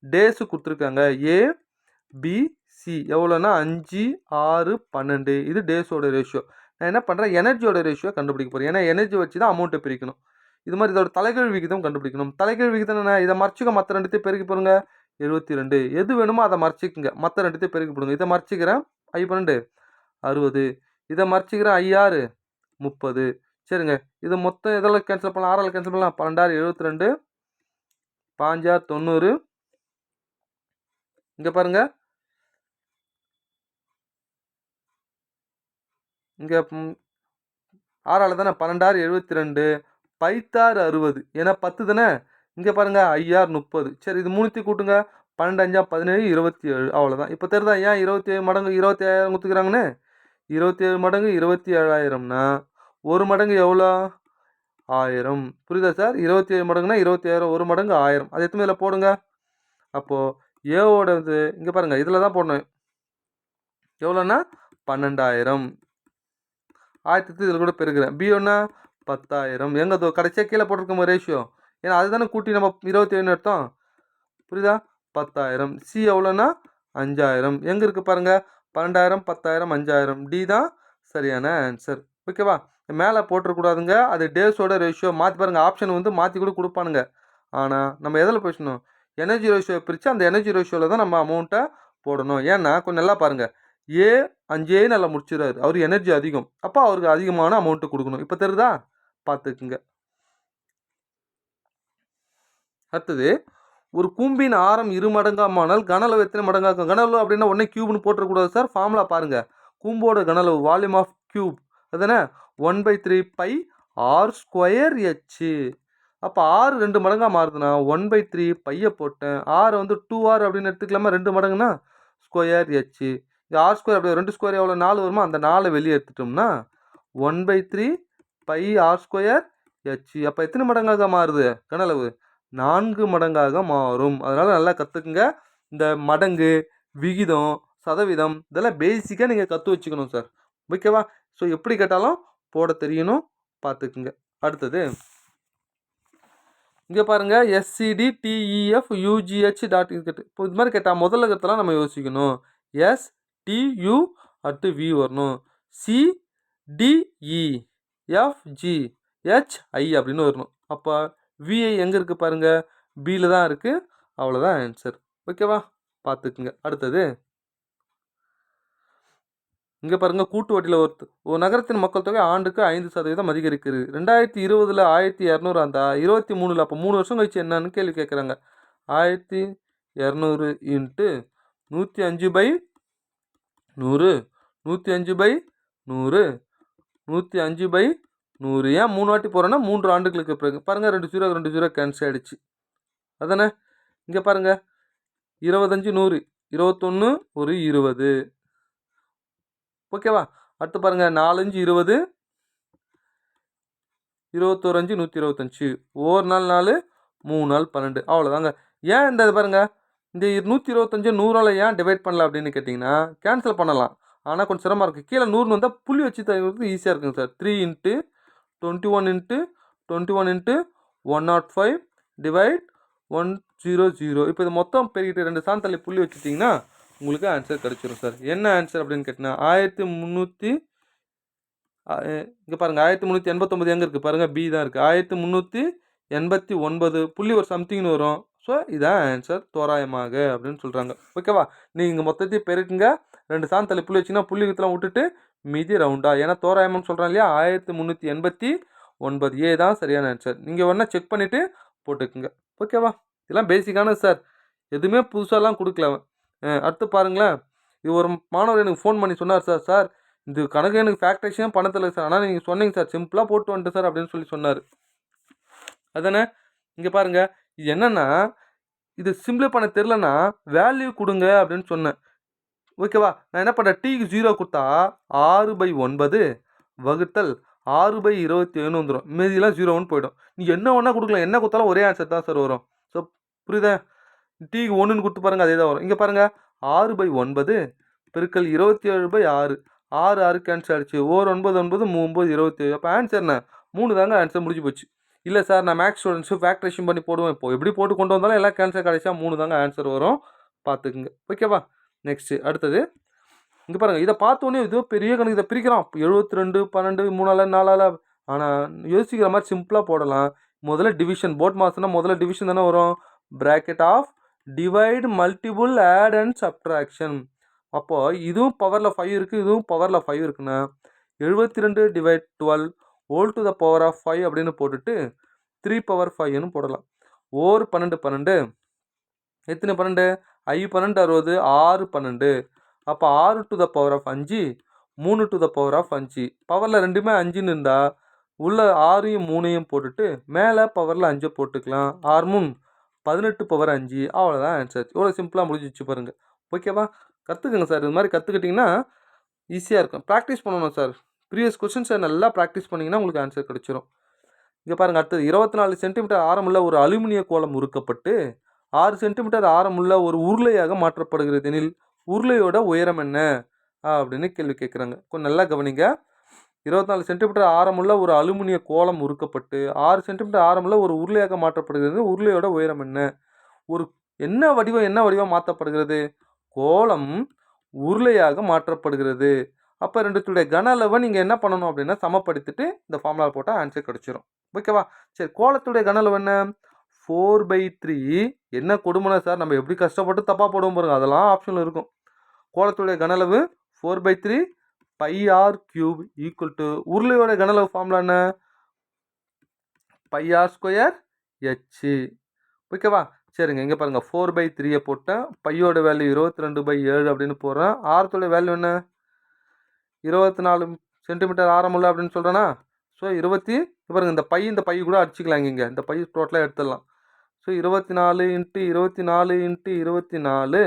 டேஸு கொடுத்துருக்காங்க. ஏபிசி எவ்வளோன்னா 5 6 12. இது டேஸோட ரேஷியோ. நான் என்ன பண்ணுறேன், எனர்ஜியோட ரேஷியோ கண்டுபிடிக்க போகிறேன். ஏன்னா எனர்ஜி வச்சு தான் அமௌண்ட்டை பிரிக்கணும். இது மாதிரி இதோட தலைகீழ் விகிதம் கண்டுபிடிக்கணும். தலைகீழ் விகிதம் என்ன, இதை மறைச்சிக்க, மற்ற 2த்தையும் பெருக்கி போடுங்க. 72. எது வேணுமோ அதை மறைச்சிக்குங்க. மற்ற 2த்தையும் பெருக்கி போடுங்க. இதை மறைச்சிக்கிறேன் 12 60. இதை மறைச்சிக்கிறேன் 6 30. சரிங்க, இது மொத்தம் எதெல்லாம் கேன்சல் பண்ணலாம், 6ஆல் கேன்சல் பண்ணலாம். 12 72, 5 90. இங்கே பாருங்க, இங்கே 6ஆல் தானே, 12 72, 5 60. ஏன்னா 10 தானே. இங்கே பாருங்க 5 30. சரி, இது 3த்தையும் கூட்டுங்க. 12 5 17 27. அவ்வளோதான். இப்போ தெரியுதா ஏன் 27 மடங்கு 27,000 கொடுத்துக்கிறாங்கன்னு. 27 மடங்கு 27,000னா 1 மடங்கு எவ்வளோ? 1000. புரியுதா சார்? 27 மடங்குனா 27,000, 1 மடங்கு 1000. அது எத்தனை இதில் போடுங்க. அப்போது ஏவோட இது இங்கே பாருங்கள், இதில் தான் போடணும். எவ்வளோன்னா 12,000. 1000 இதில் கூட பெருக்கிறேன். பி ஒன்னா 10,000. எங்கே கடைசியாக கீழே போட்டிருக்கோம் ரேஷியோ. ஏன்னா அதுதானே கூட்டி நம்ம 27 எடுத்தோம். புரியுதா? 10,000. சி எவ்வளோன்னா 5,000. எங்கே இருக்குது பாருங்கள், 12,000 10,000 5,000. டி தான் சரியான ஆன்சர். ஓகேவா? மேலே போட்டுறக்கூடாதுங்க. அது டேஸோட ரேஷியோ மாற்றி பாருங்கள். ஆப்ஷன் வந்து மாற்றி கூட கொடுப்பானுங்க. ஆனால் நம்ம எதில் பேசணும், எனர்ஜி ரேஷியோ பிரித்து அந்த எனர்ஜி ரேஷியோவில் தான் நம்ம அமௌண்ட்டை போடணும். ஏன்னா கொஞ்சம் நல்லா பாருங்கள், ஏ 5 நல்லா முடிச்சிடுறாரு, அவர் எனர்ஜி அதிகம், அப்போ அவருக்கு அதிகமான அமௌண்ட்டு கொடுக்கணும். இப்போ தெரியுதா? பார்த்துக்குங்க. அடுத்தது, ஒரு கூம்பின் ஆரம் 2 மடங்காமானால் கனளவு எத்தனை மடங்காகும்? கனளவு அப்படின்னா உடனே கியூப்னு போட்டுறக்கூடாது சார். ஃபார்முலா பாருங்கள். கூம்போட கனளவு வால்யூம் ஆஃப் கியூப் அதுதானே 1/3 பை ஆர் ஸ்கொயர் ஹெச். அப்போ ஆர் 2 மடங்காக மாறுதுன்னா 1/3 பையை போட்டேன். ஆர் வந்து 2r அப்படின்னு எடுத்துக்கலாமா, 2 மடங்குன்னா ஸ்கொயர் ஹெச். இது ஆர் ஸ்கொயர் அப்படி 2 ஸ்கொயர் எவ்வளோ 4 வருமா, அந்த 4 வெளியே எடுத்துட்டோம்னா 1/3 பை ஆர் ஸ்கொயர் ஹெச். அப்போ எத்தனை மடங்காக மாறுது கனளவு? 4 மடங்காக மாறும். அதனால் நல்லா கற்றுக்குங்க. இந்த மடங்கு, விகிதம், சதவீதம் இதெல்லாம் பேசிக்காக நீங்கள் கற்று வச்சுக்கணும் சார். ஓகேவா? ஸோ எப்படி கேட்டாலும் போட தெரியணும், பார்த்துக்குங்க. அடுத்தது இங்கே பாருங்கள், SCDTEFUGH டாட் இருக்குது. இப்போ இது மாதிரி கேட்டால் முதல்ல இருக்கிறதெல்லாம் நம்ம யோசிக்கணும். STU அடுத்து V வரணும். CDEFGHI அப்படின்னு வரணும். அப்போ VI எங்கே இருக்குது பாருங்கள், பியில் தான் இருக்குது. அவ்வளோதான் ஆன்சர். ஓகேவா? பார்த்துக்குங்க. அடுத்தது இங்கே பாருங்கள், கூட்டு வட்டியில் ஒரு நகரத்தின் மக்கள் தொகை ஆண்டுக்கு 5% அதிகரிக்குது. 2020 1200 அந்த 23 அப்போ 3 வருஷம் கழிச்சு என்னன்னு கேள்வி கேட்குறாங்க. 1200 இன்ட்டு 105/100 105/100 105/100. ஏன் 3 வாட்டி போகிறோன்னா 3 ஆண்டுகளுக்கு பிறகு. பாருங்கள், 2 0 கேன்சல் ஆகிடுச்சு. அதானே? இங்கே பாருங்கள், 25 100 21 ஒரு 20. ஓகேவா? அடுத்து பாருங்கள், 4 5 20 21 5 125. ஒரு நாள் 4 3 நாள் 12. அவ்வளோதாங்க. ஏன் இந்த பாருங்கள், இந்த 125 100ஆல் ஏன் டிவைட் பண்ணல அப்படின்னு கேட்டிங்கன்னா கேன்சல் பண்ணலாம். ஆனால் கொஞ்சம் சிரமமாக இருக்குது. கீழே 100 வந்தால் புள்ளி வச்சு தருவது ஈஸியாக இருக்குங்க sir. 3 into 21 into 21 into 105 divide 100. இப்போ இது மொத்தம் பெருகிட்டு 2 சான் தள்ளி புள்ளி வச்சுட்டிங்கன்னா உங்களுக்கு ஆன்சர் கிடச்சிரும் சார். என்ன ஆன்சர் அப்படின்னு கேட்டிங்கன்னா 1300. இங்கே பாருங்கள், 1389 எங்கே இருக்குது பாருங்கள், பி தான் இருக்குது. 1389 புள்ளி ஒரு சம்திங்னு வரும். ஸோ இதான் ஆன்சர் தோராயமாக அப்படின்னு சொல்கிறாங்க. ஓகேவா? நீங்கள் மொத்தத்தையும் பெருக்குங்க, 2 சான் தள்ளி புள்ளி வச்சிங்கன்னா புள்ளி வித்தலாம் விட்டுட்டு மீதி ரவுண்டா. ஏன்னா தோராயம்னு சொல்கிறாங்க இல்லையா, 1389 ஏ தான் சரியான ஆன்சர். நீங்கள் வேணால் செக் பண்ணிவிட்டு போட்டுக்குங்க. ஓகேவா? இதெல்லாம் பேசிக்கானது சார், எதுவுமே புதுசாலாம் கொடுக்கல. அடுத்து பாருங்களேன், இது ஒரு மாணவர் எனக்கு ஃபோன் பண்ணி சொன்னார், சார் இது கணக்கு எனக்கு ஃபேக்டரேஷன் பண்ண தெரியல சார், ஆனால் நீங்கள் சொன்னீங்க சார், சிம்பிளாக போட்டு வந்துட்டு சார் அப்படின்னு சொல்லி சொன்னார். அதானே? இங்கே பாருங்கள், இது என்னென்னா, இது சிம்பிளாக பண்ண தெரிலனா வேல்யூ கொடுங்க அப்படின்னு சொன்னேன். ஓகேவா? நான் என்ன பண்ணுறேன், டீக்கு 0 கொடுத்தா 6/9 வகுத்தல் 6/27 வந்துடும். மீதியெல்லாம் 0ன்னு போயிடும். நீங்கள் என்ன ஒன்றா கொடுக்கலாம், என்ன கொடுத்தாலும் ஒரே ஆன்சர் தான் சார் வரும். ஸோ புரியுதா? டீக்கு 1ன்னு கொடுத்து பாருங்கள், அதே தான் வரும். இங்கே பாருங்கள், 6/9 பெருக்கல் 27/6. 6 6 கேன்சல் ஆகிடுச்சு. 9 9 3 9 27. அப்போ ஆன்சர் என்ன? 3 தாங்க ஆன்சர், முடிஞ்சு போச்சு. இல்லை சார், நான் மேக்ஸ் ஸ்டூடெண்ட்ஸு ஃபேக்டரேஷன் பண்ணி போடுவேன். இப்போ எப்படி போட்டு கொண்டு வந்தாலும் எல்லாம் கேன்சல் கடைசியாக 3 தாங்க ஆன்சர் வரும். பார்த்துக்குங்க. ஓகேவா? நெக்ஸ்ட்டு அடுத்தது இங்கே பாருங்கள், இதை பார்த்தோன்னே இதோ பெரிய கணக்கு, இதை பிரிக்கிறான் 72 12 3 4. ஆனால் யோசிக்கிற மாதிரி சிம்பிளாக போடலாம். முதல்ல டிவிஷன், போர்ட் மாஸ்னா முதல்ல டிவிஷன் தானே வரும். Bracket of divide multiple add and subtraction. அப்போது இதுவும் பவரில் 5 இருக்குது, இதுவும் பவரில் 5 இருக்குன்னா 72 divide 12 whole to the power of 5 அப்படின்னு போட்டுட்டு 3 பவர் 5ன்னு போடலாம். 12 12 எத்தனை 12? 12 60 6 12. அப்போ 6 to the power of 5 3 to the power of 5. பவரில் ரெண்டுமே 5ன்னு இருந்தால் உள்ள 6யும் 3யும் போட்டுட்டு மேலே பவரில் 5 போட்டுக்கலாம். 6 3 18 பவர் 5. அவ்வளோதான் ஆன்சர். இவ்வளோ சிம்பிளாக முடிஞ்சிச்சு பாருங்கள். ஓகேவா? கற்றுக்குங்க சார். இது மாதிரி கற்றுக்கிட்டிங்கன்னா ஈஸியாக இருக்கும். ப்ராக்டிஸ் பண்ணணும் சார். ப்ரீவியஸ் கொஸ்டின்ஸை நல்லா ப்ராக்டிஸ் பண்ணிங்கன்னா உங்களுக்கு ஆன்சர் கிடச்சிரும். இங்கே பாருங்கள், அடுத்தது 24 சென்டிமீட்டர் ஆரமுள்ள ஒரு அலுமினிய கோலம் உருக்கப்பட்டு 6 சென்டிமீட்டர் ஆரமுள்ள ஒரு உருளையாக மாற்றப்படுகிறது எனில் உருளையோட உயரம் என்ன அப்படின்னு கேள்வி கேட்குறாங்க. கொஞ்சம் நல்லா கவனிங்க. 24 சென்டிமீட்டர் ஆரமுள்ள ஒரு அலுமினிய கோலம் உருக்கப்பட்டு 6 சென்டிமீட்டர் ஆரமுள்ள ஒரு உருளையாக மாற்றப்படுகிறது. உருளையோட உயரம் என்ன? ஒரு என்ன வடிவம் மாற்றப்படுகிறது? கோலம் உருளையாக மாற்றப்படுகிறது. அப்போ ரெண்டுத்துடைய கன அளவை நீங்கள் என்ன பண்ணணும் அப்படின்னா சமப்படுத்திட்டு இந்த ஃபார்முலா போட்டால் ஆன்சர் கிடச்சிரும். ஓகேவா? சரி, கோலத்துடைய கன அளவு என்ன? 4/3. என்ன கொடுமனை சார், நம்ம எப்படி கஷ்டப்பட்டு தப்பாக போடுவோம் பாருங்கள், அதெல்லாம் ஆப்ஷனில் இருக்கும். கோலத்துடைய கன அளவு 4/3 πr³ ஈக்குவல் டு உருளையோட கன அளவு ஃபார்முலா என்ன? πr² h. ஓகேவா? சரிங்க, இங்கே பாருங்கள், 4/3 போட்டேன். பையோட வேல்யூ 22/7 அப்படின்னு போடுறேன். ஆரத்தோட வேல்யூ என்ன? 24 சென்டிமீட்டர் ஆரமுள்ள அப்படின்னு சொல்கிறேன்னா, ஸோ பாருங்கள், இந்த பை கூட அடிச்சிக்கலாங்க. இங்கே இந்த பை டோட்டலாக எடுத்துடலாம். ஸோ 24 × 24 × 24.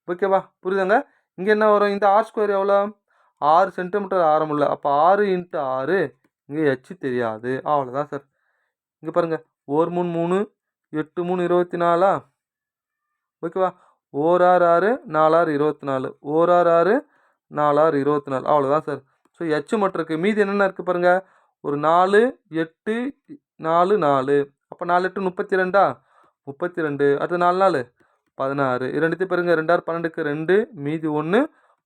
ஓகேவா? புரியுதுங்க? இங்கே என்ன வரும்? இந்த r² எவ்வளோ? 6 சென்டிமீட்டர் ஆரமுள்ள. அப்போ 6 × 6. இங்கே h தெரியாது. அவ்வளோதான் சார். இங்கே பாருங்கள், 1 3 3 8 3 24. ஓகேவா? ஓராறு 6 4 24 ஓராறு 6 4 24 அவ்வளோதான் சார். ஸோ எச் மட்டும் இருக்குது. மீதி என்னென்ன இருக்குது பாருங்கள். ஒரு 4 8 4 4 அப்போ 4 8 32 32 அடுத்து 4 4 16 ரெண்டுத்தையும் பாருங்க 2 6 12க்கு 2 மீதி 1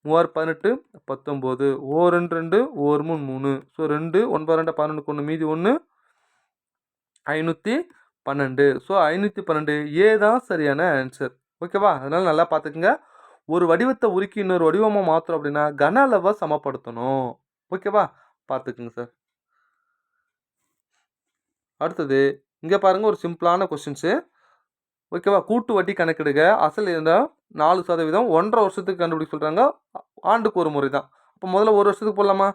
3 18 19 ஓ 2 2 ஓ 3 3 ஸோ 2 9 2 11 1 மீதி 1 512 ஸோ 512 ஏ தான் சரியான ஆன்சர். ஓகேவா? அதனால் நல்லா பார்த்துக்குங்க. ஒரு வடிவத்தை உருக்கி இன்னொரு வடிவமாக மாற்றோம் அப்படின்னா கன அளவை சமப்படுத்தணும். ஓகேவா? பார்த்துக்குங்க சார். அடுத்தது இங்கே பாருங்கள் ஒரு சிம்பிளான கொஸ்டின்ஸு. ஓகேவா? கூட்டு வட்டி கணக்கிடுக. அசல் இருந்தால் 4% 1.5 வருஷத்துக்கு கண்டுபிடிக்க சொல்கிறாங்க. ஆண்டுக்கு ஒரு முறை தான். அப்போ முதல்ல ஒரு வருஷத்துக்கு போடலாமா?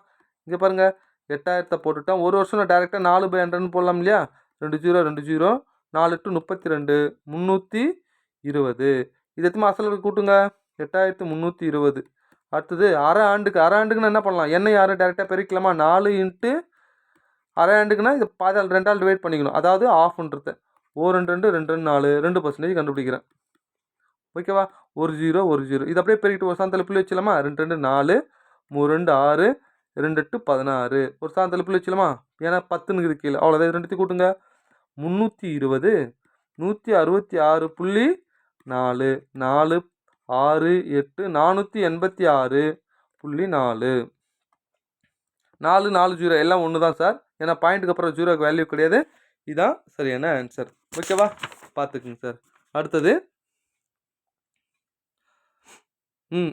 இங்கே பாருங்கள் 8000 போட்டுட்டோம். ஒரு வருஷம் டேரெக்டாக 4/100ன்னு போடலாம் இல்லையா? 2 0 2 0 4 8 32 320 இது எத்தனை அசலுக்கு கூட்டுங்க 8320. அடுத்தது அரை ஆண்டுக்குன்னா என்ன பண்ணலாம்? என்ன யாரும் டேரெக்டாக பெருக்கலாமா? 4 இன்ட்டு அரை ஆண்டுக்குன்னா இது பாதால் 2ஆல் டிவைட் பண்ணிக்கணும். அதாவது ஆஃப்ன்றது ஓ 2 2 2 2 4 2% கண்டுபிடிக்கிறேன். ஓகேவா? 1 0 1 0 இது அப்படியே பெருக்கிட்டு ஒரு சாந்தத்தில் புள்ளி வச்சலாமா? 2 2 4 3 2 6 2 8 16 ஒரு சாந்தத்தில் புள்ளி வச்சலாமா? ஏன்னா 10ன்னு இது கீழே அவ்வளோதான். இது ரெண்டுத்தையும் கூட்டுங்க 320 166.4 4 4 6 8 486.4 4 4 0 எல்லாம் ஒன்று தான் சார். ஏன்னா பாயிண்ட்டுக்கு அப்புறம் ஜீரோக்கு வேல்யூ கிடையாது. இதுதான் சரியான ஆன்சர். ஓகேவா? பார்த்துக்குங்க சார். அடுத்தது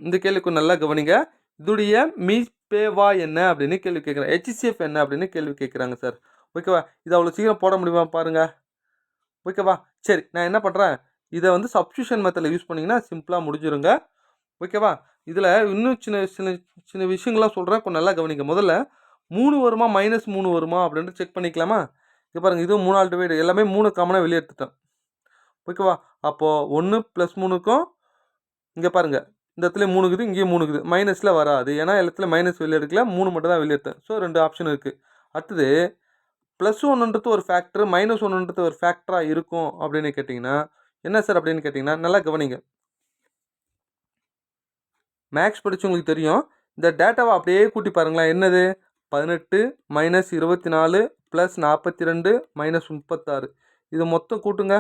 இந்த கேள்விக்கு நல்லா கவனிங்க. இதுடைய மீபேவா என்ன அப்படின்னு கேள்வி கேட்குறேன். ஹெச்சிஎஃப் என்ன அப்படின்னு கேள்வி கேட்குறாங்க சார். ஓகேவா? இது அவ்வளோ சீக்கிரம் போட முடியுமா பாருங்கள். ஓகேவா? சரி நான் என்ன பண்ணுறேன், இதை வந்து சப்ஸ்டியூஷன் மெத்தடில் யூஸ் பண்ணிங்கன்னா சிம்பிளாக முடிஞ்சிருங்க. ஓகேவா? இதில் இன்னும் சின்ன சின்ன சின்ன விஷயங்கள்லாம் சொல்கிறேன். கொஞ்சம் நல்லா கவனிங்க. முதல்ல 3 வருமா -3 வருமா அப்படின்ட்டு செக் பண்ணிக்கலாமா? இங்கே பாருங்கள் இதுவும் 3ஆல் டிவைடு எல்லாமே 3 காமனாக வெளியே எடுத்துட்டேன். ஓகேவா? அப்போது 1 + 3க்கும் இங்கே பாருங்கள் இந்த இடத்துல 3 இருக்குது, இங்கேயும் 3 இருக்குது. மைனஸில் வராது. ஏன்னா எல்லாத்துல மைனஸ் வெளியே எடுக்கல, 3 மட்டும் தான் வெளியே எடுத்தேன். ஸோ 2 ஆப்ஷன் இருக்குது. அடுத்தது +1ன்றது ஒரு ஃபேக்டர், -1ன்றது ஒரு ஃபேக்டராக இருக்கும் அப்படின்னு கேட்டிங்கன்னா என்ன சார் அப்படின்னு கேட்டிங்கன்னா நல்லா கவனிங்க. மேக்ஸ் படித்தவங்களுக்கு தெரியும். இந்த டேட்டாவை அப்படியே கூட்டி பாருங்களேன். என்னது 18 - 24 + 42 - 36 இது மொத்தம் கூட்டுங்க.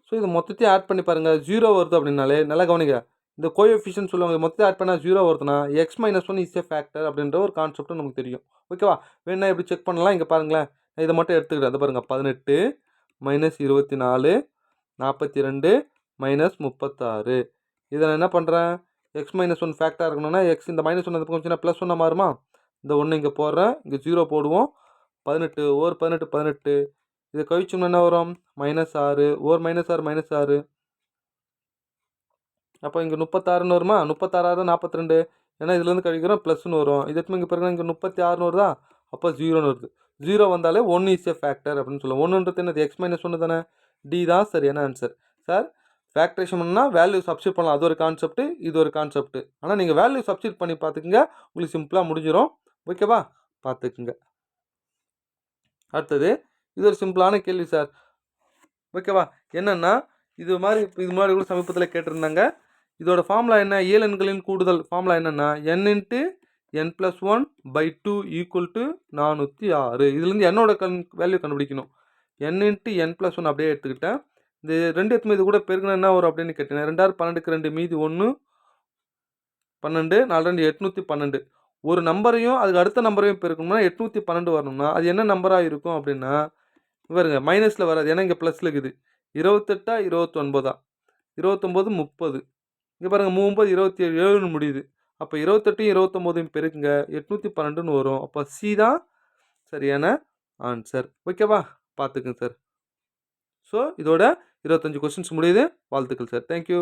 ஸோ இது மொத்தத்தையும் ஆட் பண்ணி பாருங்கள். 0 வருது அப்படின்னாலே நல்லா கவனிங்க. இந்த கோஎஃபிஷியன்ட் சொல்லுவாங்க. மொத்தத்தை ஆட் பண்ணால் 0 வருதுன்னா x - 1 இஸ் எ ஃபேக்டர் அப்படின்ற ஒரு கான்செப்ட் நமக்கு தெரியும். ஓகேவா? வேணா எப்படி செக் பண்ணலாம்? இங்கே பாருங்களேன். நான் இதை மட்டும் எடுத்துக்கிறேன். அதை பாருங்கள் 18 - 24 42 - 36 இதை நான் என்ன பண்ணுறேன், x - 1 ஃபேக்டாக இருக்கணும்னா எக்ஸ் இந்த -1 அந்த பக்கம் +1 மாறுமா? இந்த 1 இங்கே போடுறேன், இங்கே 0 போடுவோம். 18 ஓர் 18 18 இதை கழிச்சோம்னா என்ன வரும்? -6 ஓர் -6 -6 அப்போ இங்கே 36ன்னு வருமா? 36 42 ஏன்னா இதுலேருந்து கழிக்கிறோம் +ன்னு வரும். இது எத்தனை இங்கே பாருங்க இங்கே 36ன்னு வருதா? அப்போ 0ன்னு வருது. 0 வந்தாலே 1 இஸ் எ ஃபேக்டர் அப்படின்னு சொல்லுவோம். 1ன்றது என்னது? x - 1 தானே? டி தான் சரியான ஆன்சர். சார் ஃபேக்டரேஷன் பண்ணால் வேல்யூ சப்ஸ்டியூட் பண்ணலாம். அது ஒரு கான்செப்ட், இது ஒரு கான்செப்ட். ஆனால் நீங்கள் வேல்யூ சப்ஸ்டியூட் பண்ணி பார்த்துக்குங்க. உங்களுக்கு சிம்பிளாக முடிஞ்சிடும். ஓகேவா? பார்த்துக்குங்க. அடுத்தது இது ஒரு சிம்பிளான கேள்வி சார். ஓகேவா? என்னென்னா இது மாதிரி கூட சமீபத்தில் கேட்டிருந்தாங்க. இதோட ஃபார்முலா என்ன? இயலெண்களின் கூடுதல் ஃபார்முலா என்னென்னா n × n+1/2 = 406. இதுலேருந்து என்னோட வேல்யூ கண்டுபிடிக்கணும். n × n+1 அப்படியே எடுத்துக்கிட்டேன். இந்த 2 எத்தனை இது கூட பெருக்கினா என்ன வரும் அப்படின்னு கேட்டீங்கன்னா 2 6 12க்கு 2 மீதி 1 12 4 2 812 ஒரு நம்பரையும் அதுக்கு அடுத்த நம்பரையும் பெருக்கணும்னா 812 வரணும்னா அது என்ன நம்பராக இருக்கும் அப்படின்னா பாருங்க மைனஸில் வராது. ஏன்னா இங்கே ப்ளஸில் இருக்குது. 28 29 29 30 இங்கே பாருங்கள் 39 27 7ன்னு முடியுது. அப்போ 28 29 பெருக்குங்க 812ன்னு வரும். அப்போ சி தான் சரியான ஆன்சர். ஓகேவா? பார்த்துக்குங்க சார். ஸோ இதோட 25 கொஸ்டின்ஸ் முடியுது. வாழ்த்துக்கள் சார். தேங்க்யூ.